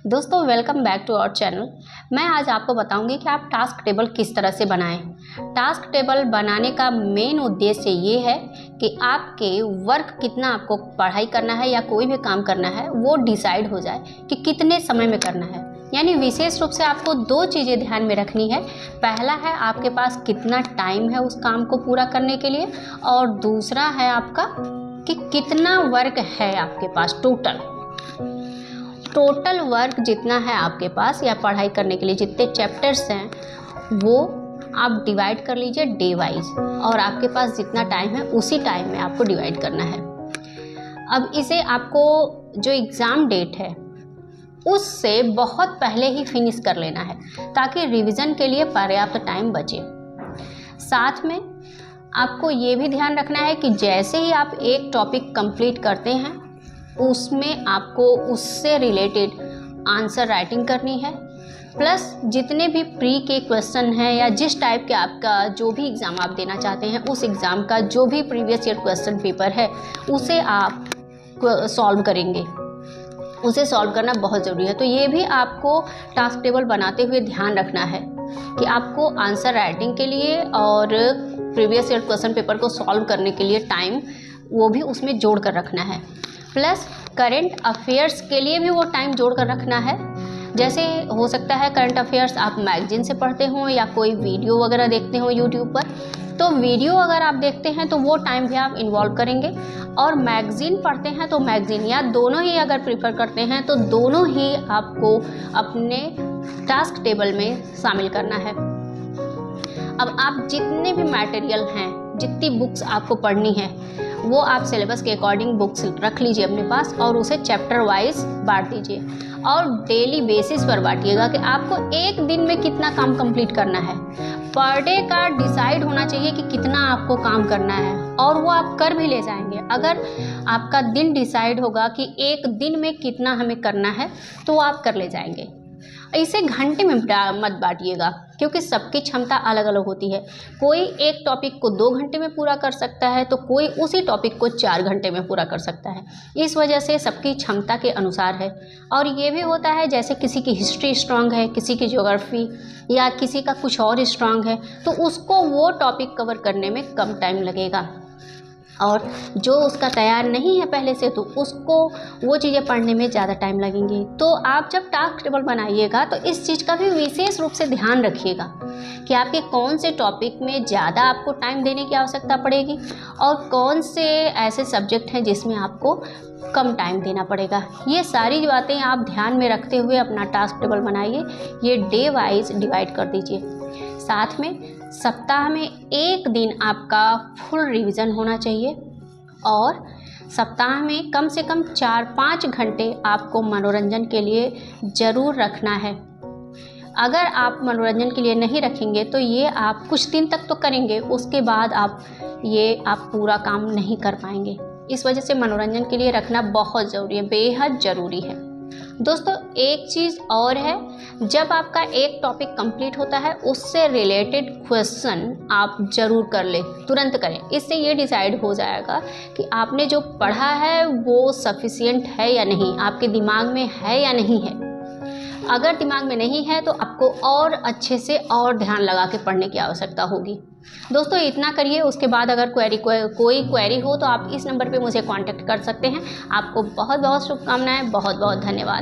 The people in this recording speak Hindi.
दोस्तों welcome back to our channel. मैं आज आपको बताऊंगी कि आप टास्क टेबल किस तरह से बनाएं। टास्क टेबल बनाने का मेन उद्देश्य ये है कि आपके वर्क कितना आपको पढ़ाई करना है या कोई भी काम करना है वो डिसाइड हो जाए कि कितने समय में करना है। यानी विशेष रूप से आपको दो चीज़ें ध्यान में रखनी है। पहला है आपके पास कितना टाइम है उस काम को पूरा करने के लिए, और दूसरा है आपका कि कितना वर्क है आपके पास। टोटल वर्क जितना है आपके पास या पढ़ाई करने के लिए जितने चैप्टर्स हैं वो आप डिवाइड कर लीजिए डे वाइज, और आपके पास जितना टाइम है उसी टाइम में आपको डिवाइड करना है। अब इसे आपको जो एग्ज़ाम डेट है उससे बहुत पहले ही फिनिश कर लेना है ताकि रिवीजन के लिए पर्याप्त टाइम बचे। साथ में आपको ये भी ध्यान रखना है कि जैसे ही आप एक टॉपिक कंप्लीट करते हैं उसमें आपको उससे रिलेटेड आंसर राइटिंग करनी है, प्लस जितने भी प्री के क्वेश्चन हैं या जिस टाइप के आपका जो भी एग्ज़ाम आप देना चाहते हैं उस एग्ज़ाम का जो भी प्रीवियस ईयर क्वेश्चन पेपर है उसे आप सॉल्व करेंगे। उसे सॉल्व करना बहुत ज़रूरी है। तो ये भी आपको टास्क टेबल बनाते हुए ध्यान रखना है कि आपको आंसर राइटिंग के लिए और प्रीवियस ईयर क्वेश्चन पेपर को सॉल्व करने के लिए टाइम वो भी उसमें जोड़ कर रखना है, प्लस करेंट अफेयर्स के लिए भी वो टाइम जोड़ कर रखना है। जैसे हो सकता है करंट अफेयर्स आप मैगजीन से पढ़ते हो या कोई वीडियो वगैरह देखते हो यूट्यूब पर, तो वीडियो अगर आप देखते हैं तो वो टाइम भी आप इन्वॉल्व करेंगे, और मैगजीन पढ़ते हैं तो मैगजीन या दोनों ही अगर प्रीफर करते हैं तो दोनों ही आपको अपने टास्क टेबल में शामिल करना है। अब आप जितने भी मटेरियल हैं, जितनी बुक्स आपको पढ़नी है वो आप सिलेबस के अकॉर्डिंग बुक्स रख लीजिए अपने पास और उसे चैप्टर वाइज बांट दीजिए, और डेली बेसिस पर बांटिएगा कि आपको एक दिन में कितना काम कंप्लीट करना है। पर डे का डिसाइड होना चाहिए कि कितना आपको काम करना है, और वो आप कर भी ले जाएंगे। अगर आपका दिन डिसाइड होगा कि एक दिन में कितना हमें करना है तो आप कर ले जाएंगे। इसे घंटे में मत बांटिएगा क्योंकि सबकी क्षमता अलग अलग होती है। कोई एक टॉपिक को 2 घंटे में पूरा कर सकता है तो कोई उसी टॉपिक को 4 घंटे में पूरा कर सकता है। इस वजह से सबकी क्षमता के अनुसार है। और ये भी होता है जैसे किसी की हिस्ट्री स्ट्रांग है, किसी की ज्योग्राफी या किसी का कुछ और स्ट्रांग है, तो उसको वो टॉपिक कवर करने में कम टाइम लगेगा, और जो उसका तैयार नहीं है पहले से तो उसको वो चीज़ें पढ़ने में ज़्यादा टाइम लगेंगी। तो आप जब टास्क टेबल बनाइएगा तो इस चीज़ का भी विशेष रूप से ध्यान रखिएगा कि आपके कौन से टॉपिक में ज़्यादा आपको टाइम देने की आवश्यकता पड़ेगी और कौन से ऐसे सब्जेक्ट हैं जिसमें आपको कम टाइम देना पड़ेगा। ये सारी बातें आप ध्यान में रखते हुए अपना टास्क टेबल बनाइए। ये डे वाइज डिवाइड कर दीजिए। साथ में सप्ताह में एक दिन आपका फुल रिवीजन होना चाहिए, और सप्ताह में कम से कम 4-5 घंटे आपको मनोरंजन के लिए ज़रूर रखना है। अगर आप मनोरंजन के लिए नहीं रखेंगे तो ये आप कुछ दिन तक तो करेंगे, उसके बाद आप पूरा काम नहीं कर पाएंगे। इस वजह से मनोरंजन के लिए रखना बहुत ज़रूरी है, बेहद ज़रूरी है। दोस्तों एक चीज़ और है, जब आपका एक टॉपिक कंप्लीट होता है उससे रिलेटेड क्वेश्चन आप ज़रूर कर ले, तुरंत करें। इससे ये डिसाइड हो जाएगा कि आपने जो पढ़ा है वो सफिशिएंट है या नहीं, आपके दिमाग में है या नहीं है। अगर दिमाग में नहीं है तो आपको और अच्छे से और ध्यान लगा के पढ़ने की आवश्यकता होगी। दोस्तों इतना करिए। उसके बाद अगर कोई क्वेरी हो तो आप इस नंबर पे मुझे कांटेक्ट कर सकते हैं। आपको बहुत बहुत शुभकामनाएं, बहुत बहुत धन्यवाद।